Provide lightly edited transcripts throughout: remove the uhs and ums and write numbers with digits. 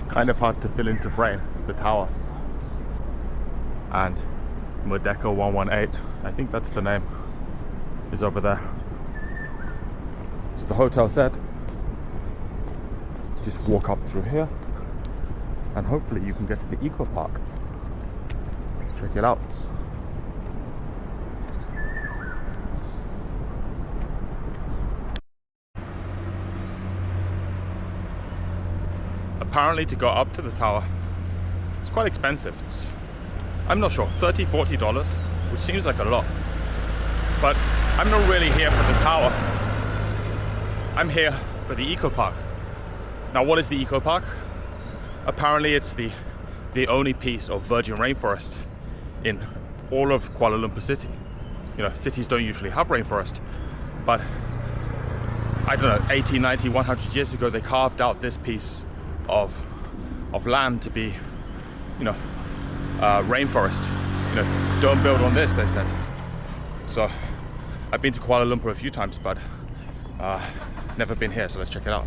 kind of hard to fill into frame, the tower. And Merdeka 118, I think that's the name, is over there. So the hotel said, just walk up through here and hopefully you can get to the ecopark. Let's check it out. Apparently to go up to the tower, it's quite expensive. I'm not sure, $30–40, which seems like a lot. But I'm not really here for the tower. I'm here for the ecopark. Now, what is the ecopark? Apparently it's the only piece of virgin rainforest in all of Kuala Lumpur city. You know, cities don't usually have rainforest, but I don't know, 80, 90, 100 years ago, they carved out this piece of land to be, you know, rainforest. You know, don't build on this, they said. So I've been to Kuala Lumpur a few times, but never been here, so let's check it out.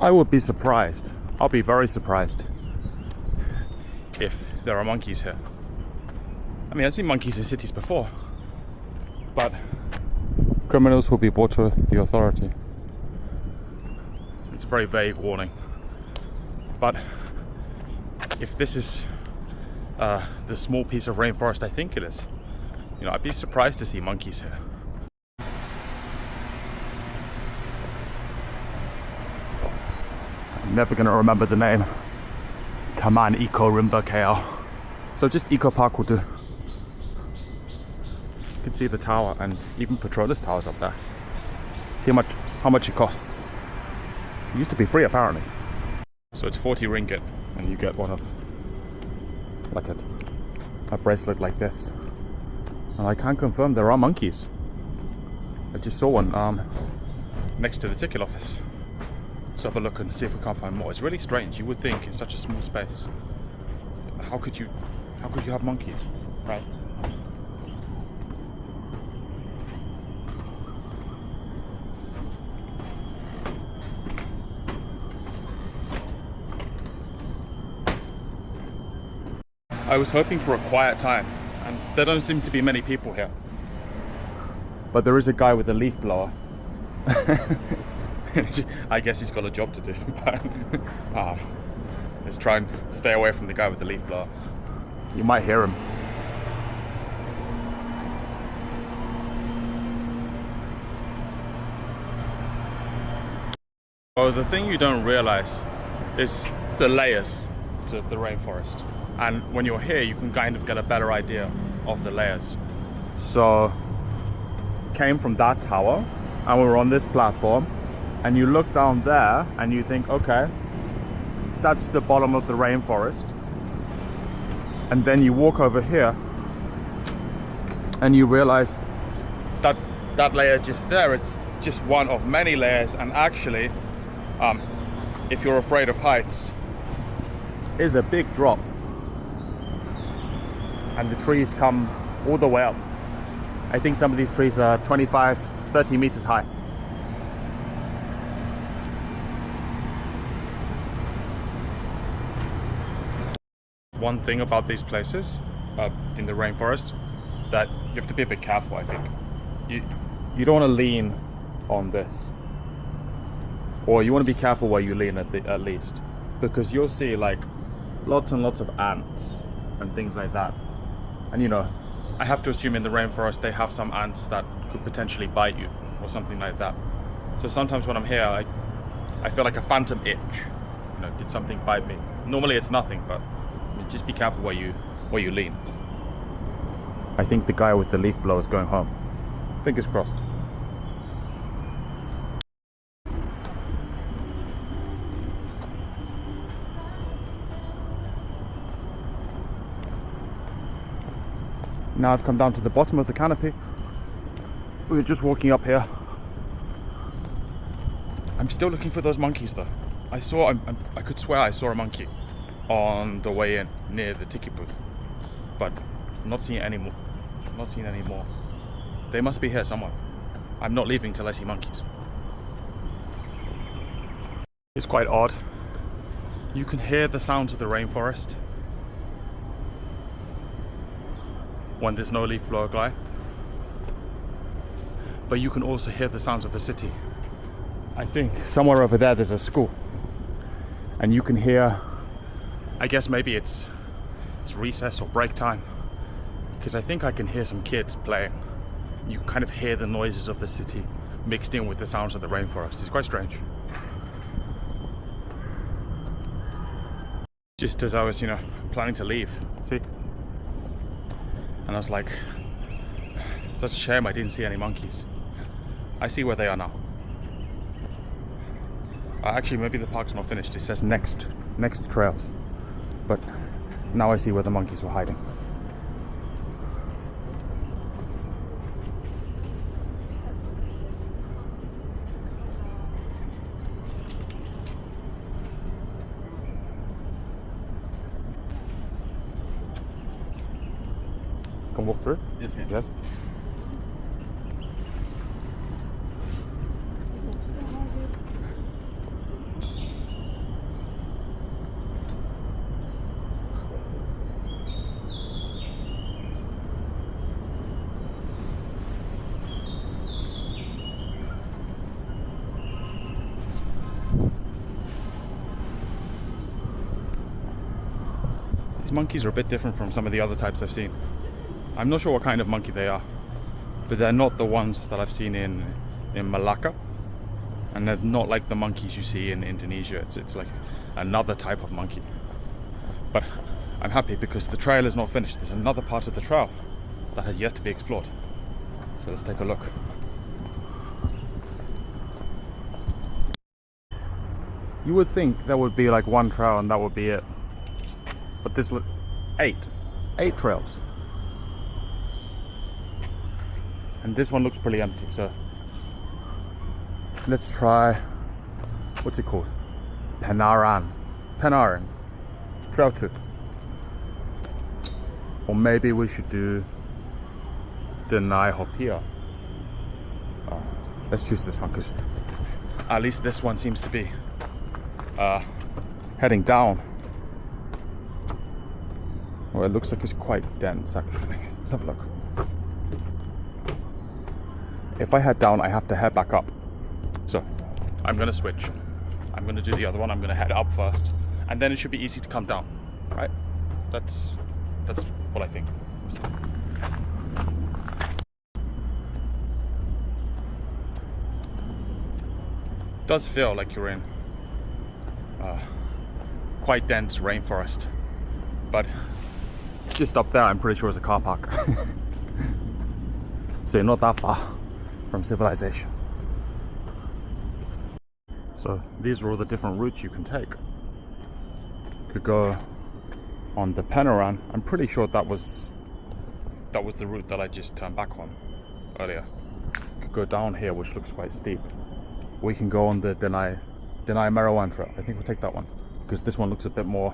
I would be surprised, I'll be very surprised if there are monkeys here. I mean, I've seen monkeys in cities before, but criminals will be brought to the authority. It's a very vague warning. But if this is the small piece of rainforest I think it is, you know, I'd be surprised to see monkeys here. I'm never going to remember the name. Taman Eco Rimba KL. So just ecopark will do. You can see the tower and even Petronas Tower's up there. See how much it costs. It used to be free apparently. So it's 40 ringgit and you get one of like a bracelet like this. And I can confirm there are monkeys. I just saw one next to the ticket office. Let's have a look and see if we can't find more. It's really strange. You would think in such a small space, how could you have monkeys, right? I was hoping for a quiet time, and there don't seem to be many people here. But there is a guy with a leaf blower. I guess he's got a job to do, but let's try and stay away from the guy with the leaf blower. You might hear him. Oh, the thing you don't realize is the layers to the rainforest. And when you're here, you can kind of get a better idea of the layers. So, came from that tower, and we were on this platform, and you look down there, and you think, okay, that's the bottom of the rainforest. And then you walk over here, and you realize that that layer just there, it's just one of many layers, and actually, if you're afraid of heights, is a big drop. And the trees come all the way up. I think some of these trees are 25, 30 meters high. One thing about these places in the rainforest that you have to be a bit careful, I think. You don't want to lean on this. Or you want to be careful where you lean at least. Because you'll see like lots and lots of ants and things like that. And you know, I have to assume in the rainforest they have some ants that could potentially bite you or something like that. So sometimes when I'm here, I feel like a phantom itch. You know, did something bite me? Normally it's nothing, but I mean, just be careful where you lean. I think the guy with the leaf blower is going home. Fingers crossed. Now I've come down to the bottom of the canopy. We were just walking up here. I'm still looking for those monkeys though. I could swear I saw a monkey on the way in near the ticket booth, but I'm not seeing any more. They must be here somewhere. I'm not leaving till I see monkeys. It's quite odd. You can hear the sounds of the rainforest when there's no leaf blower glide, but you can also hear the sounds of the city. I think somewhere over there's a school, and you can hear, I guess maybe it's recess or break time, because I think I can hear some kids playing. You can kind of hear the noises of the city mixed in with the sounds of the rainforest. It's quite strange. Just as I was, planning to leave, see? And I was like, such a shame I didn't see any monkeys. I see where they are now. Actually, maybe the park's not finished. It says next trails. But now I see where the monkeys were hiding. Can walk through? Yes, ma'am. Yes. These monkeys are a bit different from some of the other types I've seen. I'm not sure what kind of monkey they are, but they're not the ones that I've seen in Malacca, and they're not like the monkeys you see in Indonesia. It's like another type of monkey. But I'm happy because the trail is not finished. There's another part of the trail that has yet to be explored. So let's take a look. You would think there would be like one trail and that would be it, but there's eight trails. And this one looks pretty empty, so let's try, what's it called? Penaran. Trail 2. Or maybe we should do Denai Hopia. Let's choose this one, because at least this one seems to be heading down. Well, it looks like it's quite dense actually. Let's have a look. If I head down, I have to head back up. So I'm gonna switch. I'm gonna do the other one. I'm gonna head up first, and then it should be easy to come down, right? That's what I think. It does feel like you're in quite dense rainforest, but just up there, I'm pretty sure is a car park. So you're not that far from civilization. So these are all the different routes you can take. You could go on the Penaran. I'm pretty sure that was the route that I just turned back on earlier. You could go down here, which looks quite steep. We can go on the Denai Merawan trail. I think we'll take that one because this one looks a bit more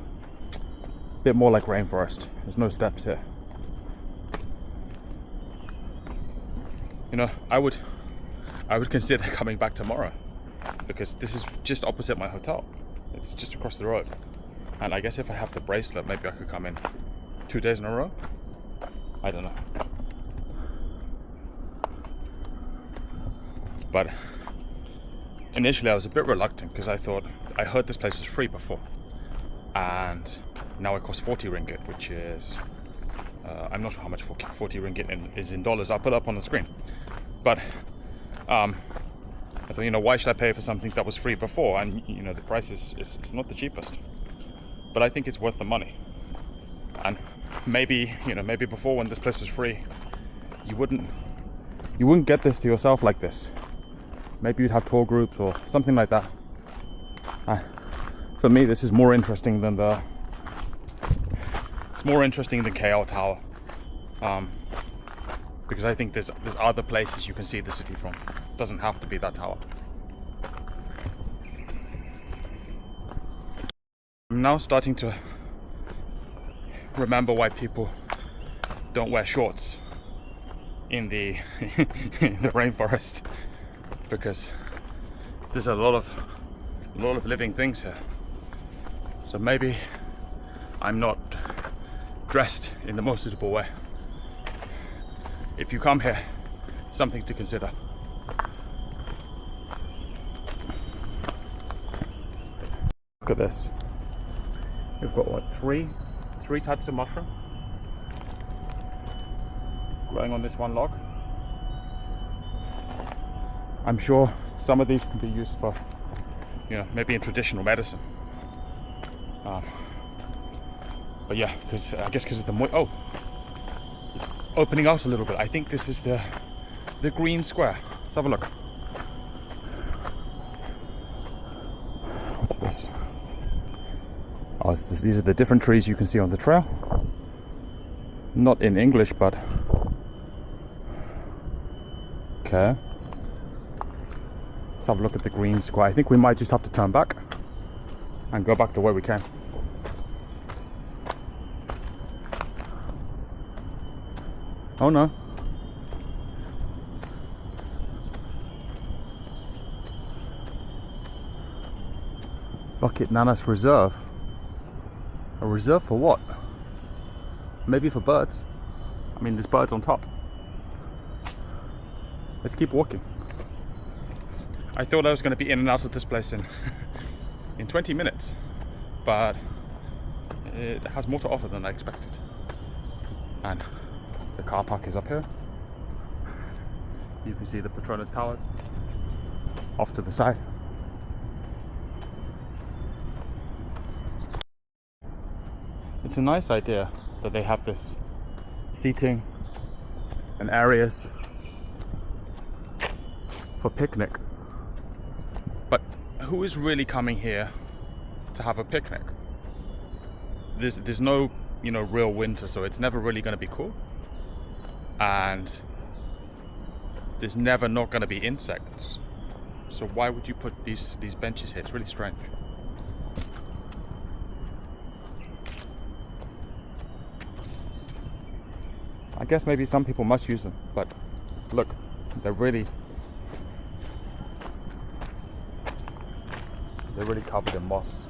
like rainforest. There's no steps here. I would consider coming back tomorrow because this is just opposite my hotel. It's just across the road. And I guess if I have the bracelet, maybe I could come in 2 days in a row. I don't know. But initially I was a bit reluctant because I heard this place was free before. And now it costs 40 ringgit, which is, I'm not sure how much 40 ringgit is in dollars. I'll put it up on the screen. But I thought, why should I pay for something that was free before? And the price is not the cheapest, but I think it's worth the money. And maybe before, when this place was free, you wouldn't get this to yourself like this. Maybe you'd have tour groups or something like that. For me, this is more interesting than KL Tower, because I think there's other places you can see the city from. It doesn't have to be that tower. I'm now starting to remember why people don't wear shorts in the in the rainforest, because there's a lot of living things here. So maybe I'm not dressed in the most suitable way. If you come here, something to consider. Look at this. We've got what, three types of mushroom growing on this one log. I'm sure some of these can be used for, maybe in traditional medicine. But yeah, because I guess because of the it's opening out a little bit. I think this is the green square. Let's have a look. What's this? Oh, these are the different trees you can see on the trail. Not in English, but okay. Let's have a look at the green square. I think we might just have to turn back and go back the way we came. Oh no. Bucket Nanas Reserve. A reserve for what? Maybe for birds. I mean, there's birds on top. Let's keep walking. I thought I was going to be in and out of this place in 20 minutes, but it has more to offer than I expected. And the car park is up here. You can see the Petronas Towers off to the side. It's a nice idea that they have this seating and areas for picnic. But who is really coming here to have a picnic? There's no, real winter, so it's never really going to be cool. And there's never not going to be insects. So why would you put these benches here? It's really strange. I guess maybe some people must use them, but look, they're really covered in moss.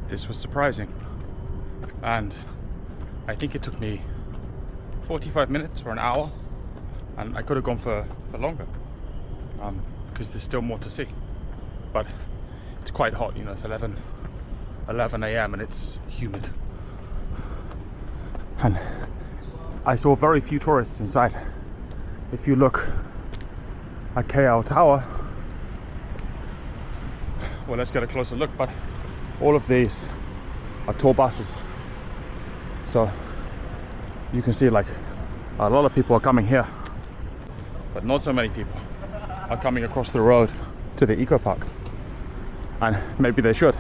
This was surprising, and I think it took me 45 minutes or an hour, and I could have gone for longer, because there's still more to see. But it's quite hot, it's 11 a.m. and it's humid. And I saw very few tourists inside. If you look at KL Tower, well, let's get a closer look, but all of these are tour buses. So you can see like a lot of people are coming here, but not so many people are coming across the road to the eco park. And maybe they should.